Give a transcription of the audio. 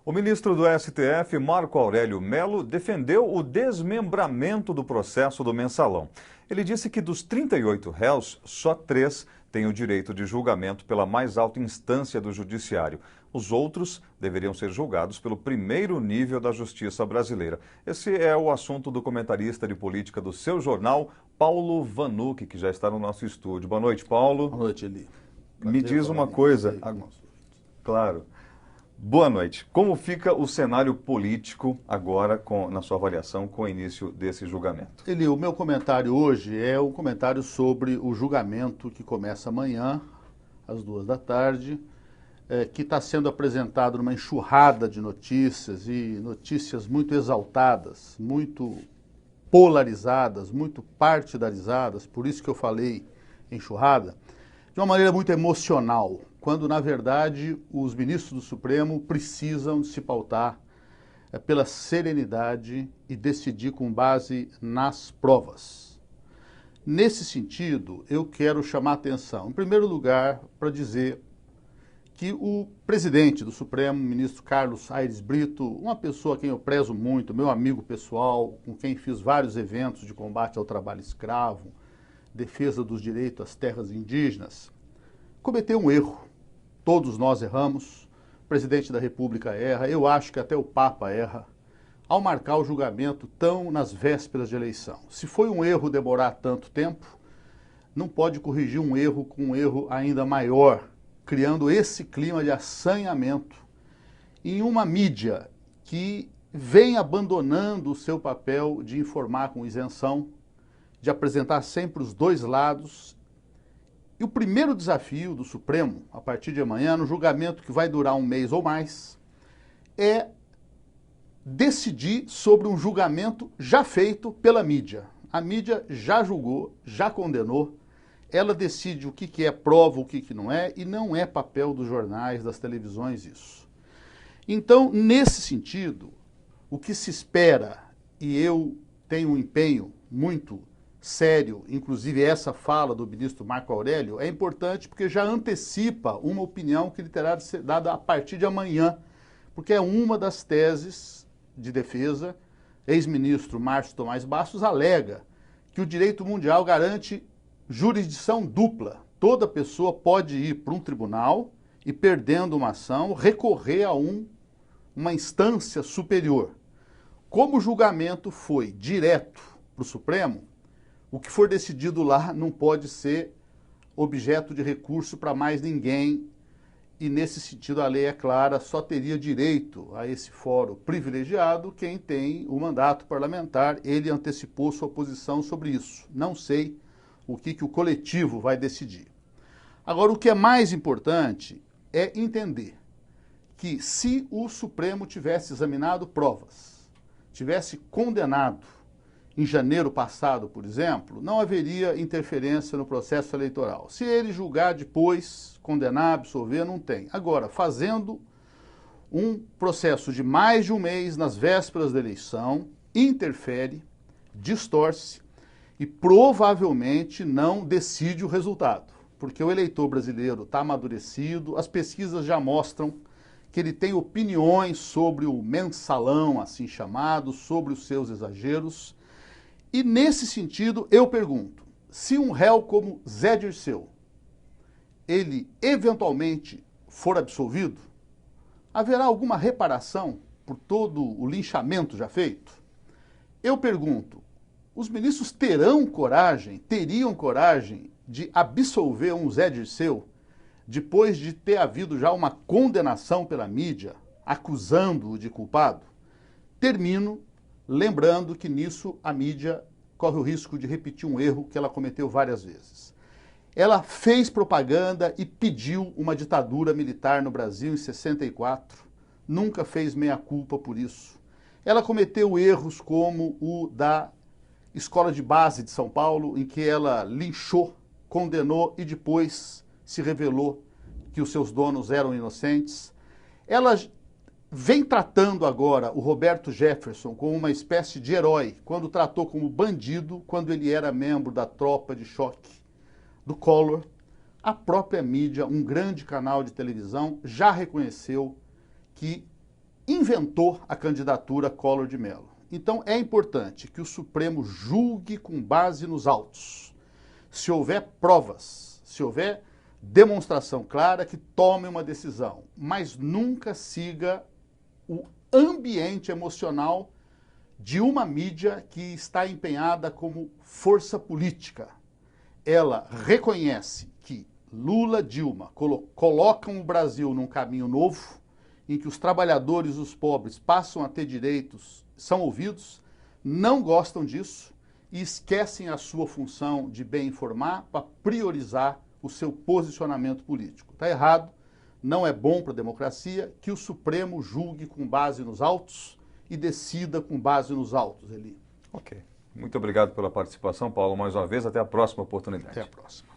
O ministro do STF, Marco Aurélio Mello, defendeu o desmembramento do processo do Mensalão. Ele disse que dos 38 réus, só 3 têm o direito de julgamento pela mais alta instância do judiciário. Os outros deveriam ser julgados pelo primeiro nível da justiça brasileira. Esse é o assunto do comentarista de política do seu jornal, Paulo Vanucchi, que já está no nosso estúdio. Boa noite, Paulo. Boa noite, Eli. Me diz uma coisa. Claro. Boa noite. Como fica o cenário político agora, na sua avaliação, com o início desse julgamento? Eli, o meu comentário hoje é um comentário sobre o julgamento que começa amanhã, às 14h, que está sendo apresentado numa enxurrada de notícias, e notícias muito exaltadas, muito polarizadas, muito partidarizadas, por isso que eu falei enxurrada, de uma maneira muito emocional, quando, na verdade, os ministros do Supremo precisam se pautar pela serenidade e decidir com base nas provas. Nesse sentido, eu quero chamar a atenção, em primeiro lugar, para dizer que o presidente do Supremo, o ministro Carlos Aires Brito, uma pessoa a quem eu prezo muito, meu amigo pessoal, com quem fiz vários eventos de combate ao trabalho escravo, defesa dos direitos às terras indígenas, cometeu um erro. Todos nós erramos, o presidente da República erra, eu acho que até o Papa erra, ao marcar o julgamento tão nas vésperas de eleição. Se foi um erro demorar tanto tempo, não pode corrigir um erro com um erro ainda maior, criando esse clima de assanhamento em uma mídia que vem abandonando o seu papel de informar com isenção, de apresentar sempre os dois lados. E o primeiro desafio do Supremo, a partir de amanhã, no julgamento que vai durar um mês ou mais, é decidir sobre um julgamento já feito pela mídia. A mídia já julgou, já condenou, ela decide o que é prova, o que não é, e não é papel dos jornais, das televisões isso. Então, nesse sentido, o que se espera, e eu tenho um empenho muito sério, inclusive essa fala do ministro Marco Aurélio, é importante porque já antecipa uma opinião que ele terá de ser dada a partir de amanhã, porque é uma das teses de defesa. Ex-ministro Márcio Tomás Bastos alega que o direito mundial garante jurisdição dupla. Toda pessoa pode ir para um tribunal e, perdendo uma ação, recorrer a uma instância superior. Como o julgamento foi direto para o Supremo, o que for decidido lá não pode ser objeto de recurso para mais ninguém, e nesse sentido a lei é clara, só teria direito a esse fórum privilegiado quem tem o mandato parlamentar. Ele antecipou sua posição sobre isso. Não sei o que o coletivo vai decidir. Agora, o que é mais importante é entender que se o Supremo tivesse examinado provas, tivesse condenado em janeiro passado, por exemplo, não haveria interferência no processo eleitoral. Se ele julgar depois, condenar, absolver, não tem. Agora, fazendo um processo de mais de um mês nas vésperas da eleição, interfere, distorce e provavelmente não decide o resultado, porque o eleitor brasileiro está amadurecido, as pesquisas já mostram que ele tem opiniões sobre o mensalão, assim chamado, sobre os seus exageros. E nesse sentido, eu pergunto, se um réu como Zé Dirceu, ele eventualmente for absolvido, haverá alguma reparação por todo o linchamento já feito? Eu pergunto, os ministros teriam coragem de absolver um Zé Dirceu depois de ter havido já uma condenação pela mídia, acusando-o de culpado? Termino lembrando que nisso a mídia corre o risco de repetir um erro que ela cometeu várias vezes. Ela fez propaganda e pediu uma ditadura militar no Brasil em 64, nunca fez meia-culpa por isso. Ela cometeu erros como o da Escola de Base de São Paulo, em que ela linchou, condenou e depois se revelou que os seus donos eram inocentes. Ela vem tratando agora o Roberto Jefferson como uma espécie de herói, quando tratou como bandido, quando ele era membro da tropa de choque do Collor. A própria mídia, um grande canal de televisão, já reconheceu que inventou a candidatura Collor de Mello. Então é importante que o Supremo julgue com base nos autos. Se houver provas, se houver demonstração clara, que tome uma decisão, mas nunca siga o ambiente emocional de uma mídia que está empenhada como força política. Ela reconhece que Lula, Dilma colocam o Brasil num caminho novo, em que os trabalhadores e os pobres passam a ter direitos, são ouvidos, não gostam disso e esquecem a sua função de bem informar para priorizar o seu posicionamento político. Está errado, não é bom para a democracia que o Supremo julgue com base nos autos e decida com base nos autos, Eli. Ok. Muito obrigado pela participação, Paulo, mais uma vez. Até a próxima oportunidade. Até a próxima.